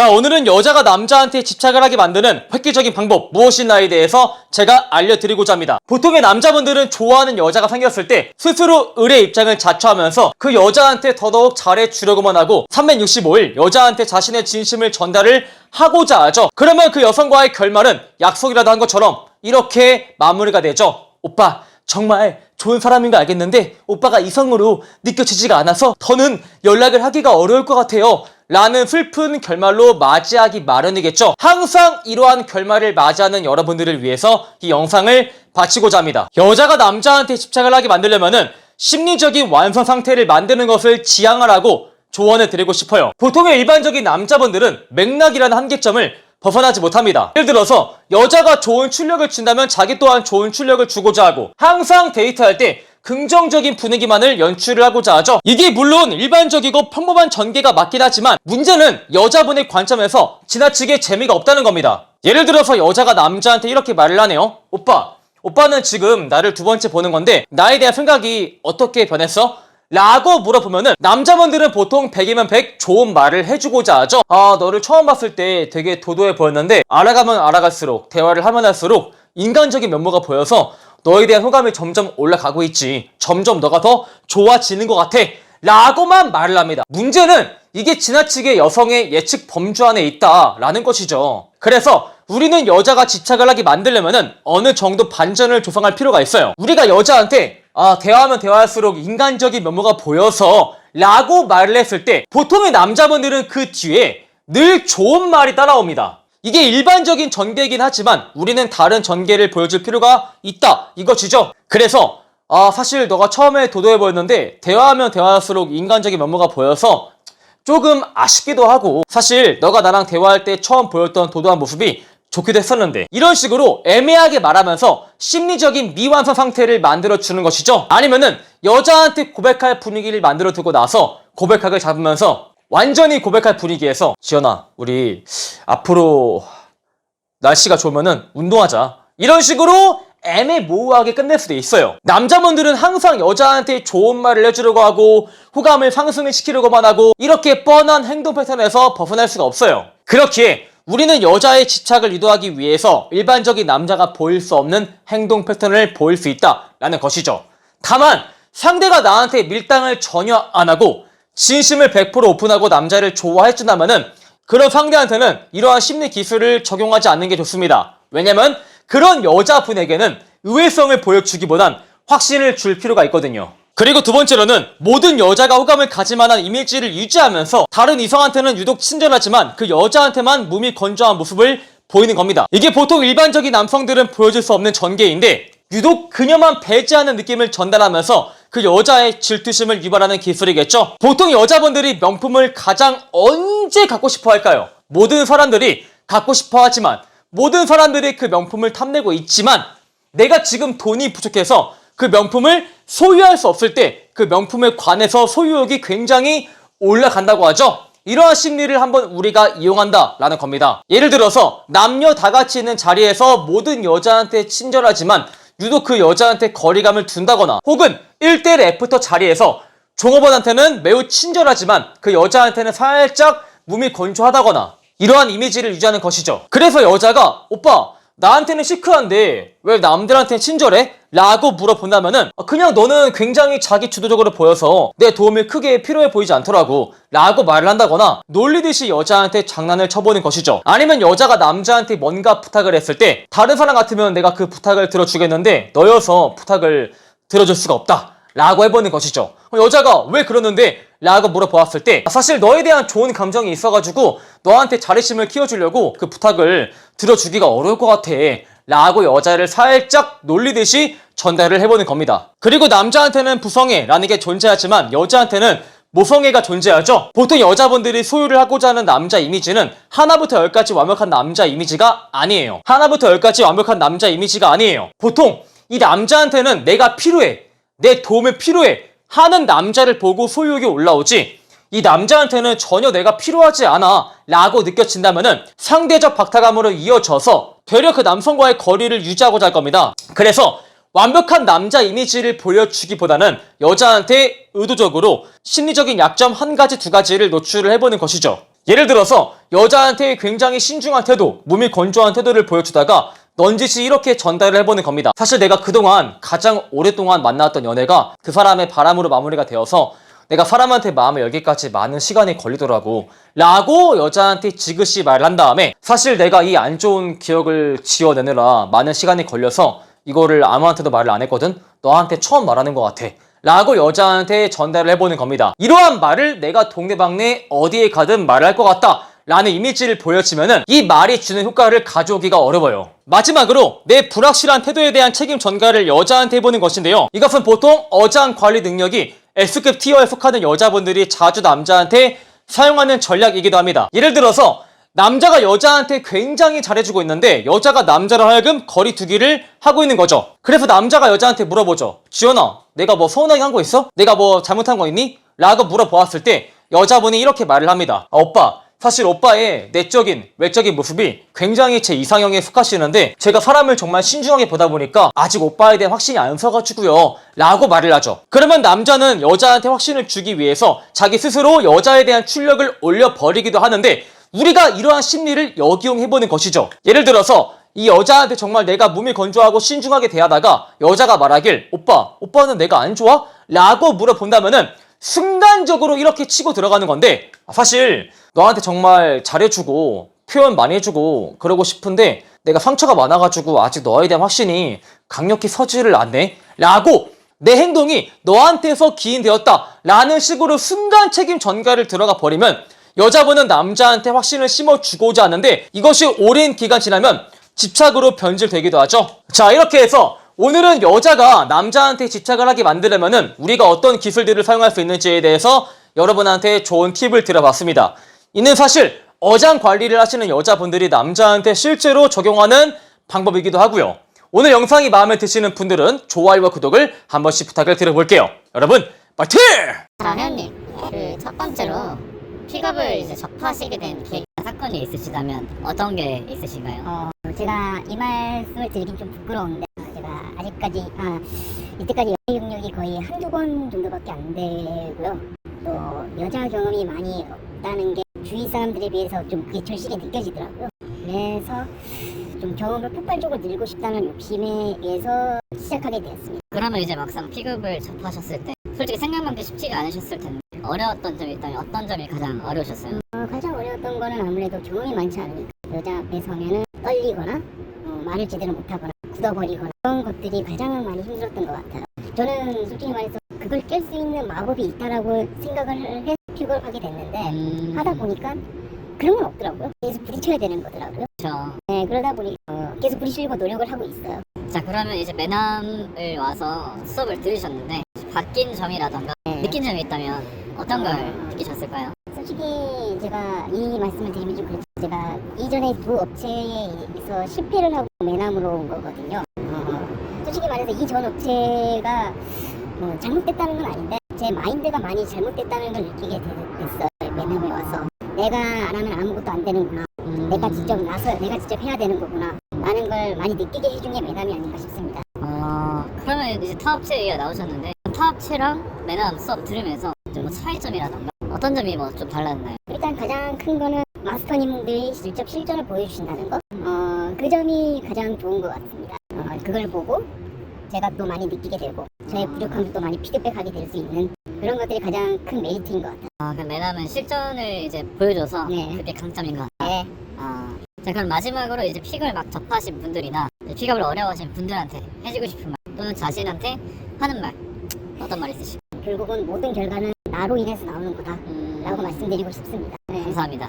자, 오늘은 여자가 남자한테 집착을 하게 만드는 획기적인 방법 무엇인가에 대해서 제가 알려드리고자 합니다. 보통의 남자분들은 좋아하는 여자가 생겼을 때 스스로 을의 입장을 자처하면서 그 여자한테 더더욱 잘해주려고만 하고 365일 여자한테 자신의 진심을 전달을 하고자 하죠. 그러면 그 여성과의 결말은 약속이라도 한 것처럼 이렇게 마무리가 되죠. 오빠, 정말 좋은 사람인 거 알겠는데 오빠가 이성으로 느껴지지가 않아서 더는 연락을 하기가 어려울 것 같아요 라는 슬픈 결말로 맞이하기 마련이겠죠. 항상 이러한 결말을 맞이하는 여러분들을 위해서 이 영상을 바치고자 합니다. 여자가 남자한테 집착을 하게 만들려면은 심리적인 완성 상태를 만드는 것을 지향하라고 조언을 드리고 싶어요. 보통의 일반적인 남자분들은 맥락이라는 한계점을 벗어나지 못합니다. 예를 들어서 여자가 좋은 출력을 준다면 자기 또한 좋은 출력을 주고자 하고 항상 데이트할 때 긍정적인 분위기만을 연출을 하고자 하죠. 이게 물론 일반적이고 평범한 전개가 맞긴 하지만 문제는 여자분의 관점에서 지나치게 재미가 없다는 겁니다. 예를 들어서 여자가 남자한테 이렇게 말을 하네요. 오빠는 지금 나를 두 번째 보는 건데 나에 대한 생각이 어떻게 변했어? 라고 물어보면은 남자분들은 보통 100이면 100 좋은 말을 해주고자 하죠. 너를 처음 봤을 때 되게 도도해 보였는데 알아가면 알아갈수록 대화를 하면 할수록 인간적인 면모가 보여서 너에 대한 호감이 점점 올라가고 있지. 점점 너가 더 좋아지는 것 같아 라고만 말을 합니다. 문제는 이게 지나치게 여성의 예측 범주 안에 있다라는 것이죠. 그래서 우리는 여자가 집착을 하게 만들려면은 어느 정도 반전을 조성할 필요가 있어요. 우리가 여자한테 대화하면 대화할수록 인간적인 면모가 보여서 라고 말을 했을 때 보통의 남자분들은 그 뒤에 늘 좋은 말이 따라옵니다. 이게 일반적인 전개이긴 하지만 우리는 다른 전개를 보여줄 필요가 있다 이것이죠. 그래서 사실 너가 처음에 도도해 보였는데 대화하면 대화할수록 인간적인 면모가 보여서 조금 아쉽기도 하고 사실 너가 나랑 대화할 때 처음 보였던 도도한 모습이 좋기도 했었는데 이런 식으로 애매하게 말하면서 심리적인 미완성 상태를 만들어주는 것이죠. 아니면은 여자한테 고백할 분위기를 만들어두고 나서 고백하게 잡으면서 완전히 고백할 분위기에서 지연아, 우리 앞으로 날씨가 좋으면은 운동하자 이런 식으로 애매모호하게 끝낼 수도 있어요. 남자분들은 항상 여자한테 좋은 말을 해주려고 하고 호감을 상승을 시키려고만 하고 이렇게 뻔한 행동 패턴에서 벗어날 수가 없어요. 그렇기에 우리는 여자의 집착을 유도하기 위해서 일반적인 남자가 보일 수 없는 행동 패턴을 보일 수 있다라는 것이죠. 다만 상대가 나한테 밀당을 전혀 안 하고 진심을 100% 오픈하고 남자를 좋아해준다면은 그런 상대한테는 이러한 심리 기술을 적용하지 않는 게 좋습니다. 왜냐면 그런 여자분에게는 의외성을 보여주기보단 확신을 줄 필요가 있거든요. 그리고 두 번째로는 모든 여자가 호감을 가질 만한 이미지를 유지하면서 다른 이성한테는 유독 친절하지만 그 여자한테만 몸이 건조한 모습을 보이는 겁니다. 이게 보통 일반적인 남성들은 보여줄 수 없는 전개인데 유독 그녀만 배제하는 느낌을 전달하면서 그 여자의 질투심을 유발하는 기술이겠죠. 보통 여자분들이 명품을 가장 언제 갖고 싶어 할까요? 모든 사람들이 갖고 싶어 하지만 모든 사람들이 그 명품을 탐내고 있지만 내가 지금 돈이 부족해서 그 명품을 소유할 수 없을 때 그 명품에 관해서 소유욕이 굉장히 올라간다고 하죠. 이러한 심리를 한번 우리가 이용한다라는 겁니다. 예를 들어서 남녀 다 같이 있는 자리에서 모든 여자한테 친절하지만 유독 그 여자한테 거리감을 둔다거나 혹은 1대1 애프터 자리에서 종업원한테는 매우 친절하지만 그 여자한테는 살짝 몸이 건조하다거나 이러한 이미지를 유지하는 것이죠. 그래서 여자가 오빠 나한테는 시크한데 왜 남들한테는 친절해? 라고 물어본다면은 그냥 너는 굉장히 자기 주도적으로 보여서 내 도움이 크게 필요해 보이지 않더라고 라고 말을 한다거나 놀리듯이 여자한테 장난을 쳐보는 것이죠. 아니면 여자가 남자한테 뭔가 부탁을 했을 때 다른 사람 같으면 내가 그 부탁을 들어주겠는데 너여서 부탁을 들어줄 수가 없다 라고 해보는 것이죠. 여자가 왜 그러는데? 라고 물어보았을 때 사실 너에 대한 좋은 감정이 있어가지고 너한테 자립심을 키워주려고 그 부탁을 들어주기가 어려울 것 같아 라고 여자를 살짝 놀리듯이 전달을 해보는 겁니다. 그리고 남자한테는 부성애 라는 게 존재하지만 여자한테는 모성애가 존재하죠. 보통 여자분들이 소유를 하고자 하는 남자 이미지는 하나부터 열까지 완벽한 남자 이미지가 아니에요. 하나부터 열까지 완벽한 남자 이미지가 아니에요. 보통 이 남자한테는 내가 필요해, 내 도움이 필요해 하는 남자를 보고 소유욕이 올라오지 이 남자한테는 전혀 내가 필요하지 않아 라고 느껴진다면은 상대적 박탈감으로 이어져서 되려 그 남성과의 거리를 유지하고자 할 겁니다. 그래서 완벽한 남자 이미지를 보여주기보다는 여자한테 의도적으로 심리적인 약점 한 가지 두 가지를 노출을 해보는 것이죠. 예를 들어서 여자한테 굉장히 신중한 태도, 몸이 건조한 태도를 보여주다가 넌지시 이렇게 전달을 해보는 겁니다. 사실 내가 그동안 가장 오랫동안 만나왔던 연애가 그 사람의 바람으로 마무리가 되어서 내가 사람한테 마음을 열기까지 많은 시간이 걸리더라고 라고 여자한테 지그시 말을 한 다음에, 사실 내가 이 안 좋은 기억을 지워내느라 많은 시간이 걸려서 이거를 아무한테도 말을 안 했거든. 너한테 처음 말하는 것 같아 라고 여자한테 전달을 해보는 겁니다. 이러한 말을 내가 동네방네 어디에 가든 말할 것 같다 라는 이미지를 보여주면은 이 말이 주는 효과를 가져오기가 어려워요. 마지막으로 내 불확실한 태도에 대한 책임 전가를 여자한테 해보는 것인데요. 이것은 보통 어장 관리 능력이 S급 티어에 속하는 여자분들이 자주 남자한테 사용하는 전략이기도 합니다. 예를 들어서 남자가 여자한테 굉장히 잘해주고 있는데 여자가 남자로 하여금 거리 두기를 하고 있는 거죠. 그래서 남자가 여자한테 물어보죠. 지연아, 내가 뭐 서운하게 한 거 있어? 내가 뭐 잘못한 거 있니? 라고 물어보았을 때 여자분이 이렇게 말을 합니다. 오빠, 사실 오빠의 내적인, 외적인 모습이 굉장히 제 이상형에 속하시는데 제가 사람을 정말 신중하게 보다 보니까 아직 오빠에 대한 확신이 안 서가지고요 라고 말을 하죠. 그러면 남자는 여자한테 확신을 주기 위해서 자기 스스로 여자에 대한 출력을 올려버리기도 하는데, 우리가 이러한 심리를 역이용해보는 것이죠. 예를 들어서 이 여자한테 정말 내가 몸이 건조하고 신중하게 대하다가 여자가 말하길 오빠는 내가 안 좋아? 라고 물어본다면은 순간적으로 이렇게 치고 들어가는 건데, 사실 너한테 정말 잘해주고 표현 많이 해주고 그러고 싶은데 내가 상처가 많아가지고 아직 너에 대한 확신이 강력히 서지를 않네 라고 내 행동이 너한테서 기인되었다 라는 식으로 순간 책임 전가를 들어가 버리면 여자분은 남자한테 확신을 심어주고자 하는데 이것이 오랜 기간 지나면 집착으로 변질되기도 하죠. 자, 이렇게 해서 오늘은 여자가 남자한테 집착을 하게 만들려면은 우리가 어떤 기술들을 사용할 수 있는지에 대해서 여러분한테 좋은 팁을 드려봤습니다. 이는 사실 어장 관리를 하시는 여자분들이 남자한테 실제로 적용하는 방법이기도 하고요. 오늘 영상이 마음에 드시는 분들은 좋아요와 구독을 한 번씩 부탁을 드려볼게요. 여러분, 파이팅! 자, 회원님, 그 첫 번째로 픽업을 이제 접하시게 된 계기나 사건이 있으시다면 어떤 게 있으신가요? 제가 이 말씀을 드리긴 좀 부끄러운데 제가 아직까지 이때까지 연애 경력이 거의 한두 번 정도밖에 안 되고요. 또 여자 경험이 많이 없다는 게 주위 사람들에 비해서 좀 그게 절실히 느껴지더라고요. 그래서 좀 경험을 폭발적으로 늘고 싶다는 욕심에 의해서 시작하게 되었습니다. 그러면 이제 막상 픽업을 접하셨을 때 솔직히 생각만큼 쉽지가 않으셨을 텐데 어려웠던 점이 있다면 어떤 점이 가장 어려우셨어요? 가장 어려웠던 거는 아무래도 경험이 많지 않으니까 여자 앞에 서면은 떨리거나 말을 제대로 못하거나 굳어버리거나 그런 것들이 가장 많이 힘들었던 것 같아요. 저는 솔직히 말해서 그걸 깰 수 있는 마법이 있다라고 생각을 해서 픽업을 하게 됐는데 하다 보니까 그런 건 없더라고요. 계속 부딪혀야 되는 거더라고요. 그렇죠. 네, 그러다 보니 계속 부딪히려고 노력을 하고 있어요. 자, 그러면 이제 매남을 와서 수업을 들으셨는데 바뀐 점이라던가 느낀 점이 있다면 어떤 걸 느끼셨을까요? 솔직히 제가 이 말씀을 드리면 좀 그렇죠. 제가 이전에 두 업체에서 실패를 하고 매남으로 온 거거든요. 솔직히 말해서 이 전 업체가 잘못됐다는 건 아닌데 제 마인드가 많이 잘못됐다는 걸 느끼게 됐어요. 매남에 와서 내가 안 하면 아무것도 안 되는구나. 내가 직접 해야 되는 거구나 라는 걸 많이 느끼게 해준 게 매남이 아닌가 싶습니다. 그러면 이제 타업체 얘기가 나오셨는데 타업체랑 매남 수업 들으면서 좀 차이점이라던가 어떤 점이 뭐 좀 달랐나요? 일단 가장 큰 거는 마스터님들이 직접 실전을 보여주신다는 거, 그 점이 가장 좋은 것 같습니다. 그걸 보고 제가 또 많이 느끼게 되고 저의 부족함도 또 많이 피드백하게 될 수 있는 그런 것들이 가장 큰 메리트인 것 같아요. 그럼 매남은 실전을 이제 보여줘서 네. 그게 강점인 것 같아요. 네. 자, 그럼 마지막으로 이제 픽을 막 접하신 분들이나 픽업을 어려워하시는 분들한테 해주고 싶은 말 또는 자신한테 하는 말 어떤 말 있으실까요? 결국은 모든 결과는 나로 인해서 나오는 거다 라고 말씀드리고 싶습니다. 네. 감사합니다.